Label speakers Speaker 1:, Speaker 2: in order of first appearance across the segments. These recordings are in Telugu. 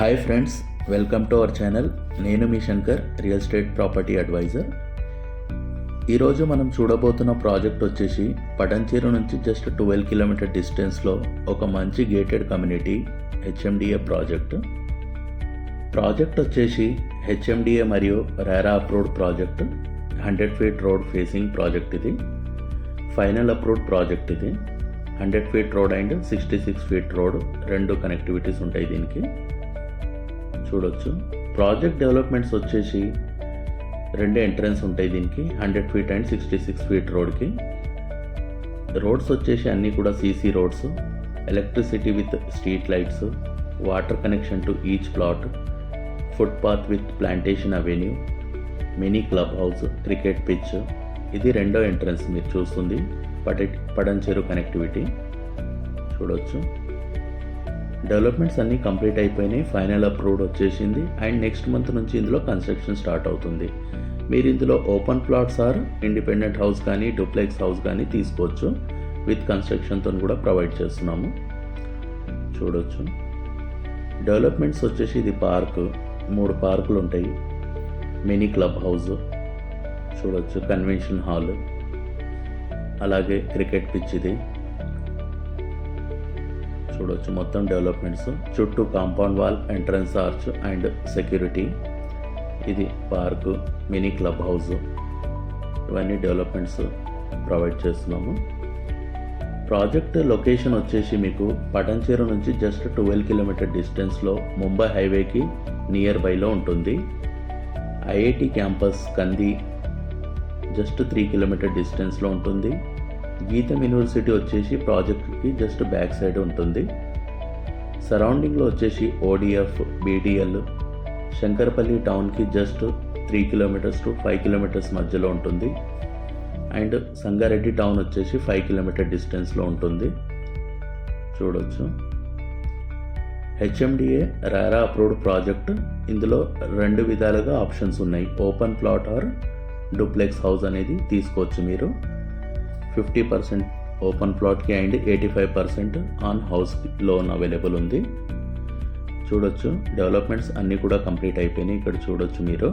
Speaker 1: Hi friends, welcome to our channel. నేను మీ Shankar, real estate property advisor. ఈరోజు మనం చూడబోతున్న ప్రాజెక్ట్ వచ్చేసి పటంచెరు నుంచి జస్ట్ 12 కిలోమీటర్ డిస్టెన్స్లో ఒక మంచి గేటెడ్ కమ్యూనిటీ హెచ్ఎండిఏ ప్రాజెక్ట్ వచ్చేసి హెచ్ఎండిఏ మరియు RERA approved project. 100 feet road facing project ఇది. ఫైనల్ అప్రూవ్డ్ ప్రాజెక్ట్ ఇది. 100 feet road and 66 feet road రెండు కనెక్టివిటీస్ ఉంటాయి దీనికి. చూడొచ్చు. ప్రాజెక్ట్ డెవలప్మెంట్స్ వచ్చేసి రెండు ఎంట్రన్స్ ఉంటాయి దీనికి, 100 ఫీట్ అండ్ 66 ఫీట్ రోడ్కి. రోడ్స్ వచ్చేసి అన్నీ కూడా CC roads, electricity with street lights, water connection to each plot, footpath with plantation avenue, mini club house, cricket pitch. ఇది రెండో ఎంట్రన్స్ మీరు చూస్తుంది పటంచెరు కనెక్టివిటీ. చూడొచ్చు. డెవలప్మెంట్స్ అన్నీ కంప్లీట్ అయిపోయినాయి, ఫైనల్ అప్రూవ్డ్ వచ్చేసింది అండ్ నెక్స్ట్ మంత్ నుంచి ఇందులో కన్స్ట్రక్షన్ స్టార్ట్ అవుతుంది. మీరు ఇందులో open plots or independent house కానీ డూప్లెక్స్ హౌస్ కానీ తీసుకోవచ్చు. విత్ కన్స్ట్రక్షన్తో కూడా ప్రొవైడ్ చేస్తున్నాము. చూడొచ్చు. డెవలప్మెంట్స్ వచ్చేసి ఇది పార్క్, 3 పార్కులు ఉంటాయి, మినీ క్లబ్ హౌస్ చూడొచ్చు, కన్వెన్షన్ హాల్, అలాగే క్రికెట్ పిచ్ ఇది చూడొచ్చు. మొత్తం డెవలప్మెంట్స్ చుట్టూ compound wall, entrance arch and security. ఇది పార్కు, మినీ క్లబ్ హౌస్, ఇవన్నీ డెవలప్మెంట్స్ ప్రొవైడ్ చేస్తున్నాము. ప్రాజెక్ట్ లొకేషన్ వచ్చేసి మీకు పటంచెరు నుంచి జస్ట్ 12 కిలోమీటర్ డిస్టెన్స్లో ముంబై హైవేకి నియర్ బైలో ఉంటుంది. ఐఐటి క్యాంపస్ కంది జస్ట్ 3 కిలోమీటర్ డిస్టెన్స్లో ఉంటుంది. గీతం యూనివర్సిటీ వచ్చేసి ప్రాజెక్ట్కి జస్ట్ బ్యాక్ సైడ్ ఉంటుంది. సరౌండింగ్లో వచ్చేసి ఓడిఎఫ్, బీడిఎల్, శంకరపల్లి టౌన్కి జస్ట్ 3 కిలోమీటర్స్ టు 5 కిలోమీటర్స్ మధ్యలో ఉంటుంది. అండ్ సంగారెడ్డి టౌన్ వచ్చేసి 5 కిలోమీటర్ డిస్టెన్స్లో ఉంటుంది. చూడొచ్చు. HMDA RERA approved project. ఇందులో 2 విధాలుగా ఆప్షన్స్ ఉన్నాయి. Open plot or duplex house అనేది తీసుకోవచ్చు మీరు. 50% ఓపెన్ ప్లాట్కి అండ్ 85% ఆన్ హౌస్కి లోన్ అవైలబుల్ ఉంది. చూడొచ్చు. డెవలప్మెంట్స్ అన్నీ కూడా కంప్లీట్ అయిపోయినాయి. ఇక్కడ చూడొచ్చు మీరు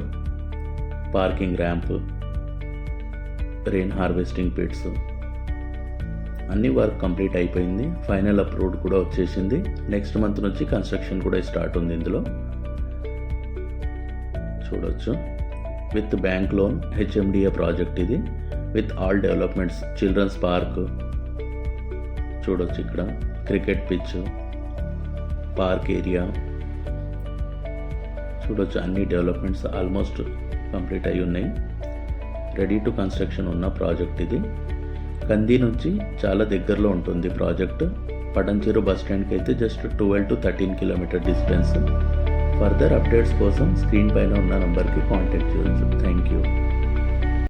Speaker 1: parking ramp, rain harvesting pits అన్ని వర్క్ కంప్లీట్ అయిపోయింది. ఫైనల్ అప్రూవ్డ్ కూడా వచ్చేసింది. నెక్స్ట్ మంత్ నుంచి కన్స్ట్రక్షన్ కూడా స్టార్ట్ ఉంది ఇందులో. చూడొచ్చు. With bank loan HMDA project ఇది. With all developments, children's park చూడొచ్చు. ఇక్కడ క్రికెట్ పిచ్, పార్క్ ఏరియా చూడొచ్చు. అన్ని డెవలప్మెంట్స్ ఆల్మోస్ట్ కంప్లీట్ అయి ఉన్నాయి. రెడీ టు కన్స్ట్రక్షన్ ఉన్న ప్రాజెక్ట్ ఇది. కంది నుంచి చాలా దగ్గరలో ఉంటుంది ప్రాజెక్ట్. పటంచెరు బస్ స్టాండ్కి అయితే just 12 to 13 kilometre distance. Further updates కోసం స్క్రీన్ పైన ఉన్న నంబర్కి కాంటాక్ట్ చేయవచ్చు. Thank you.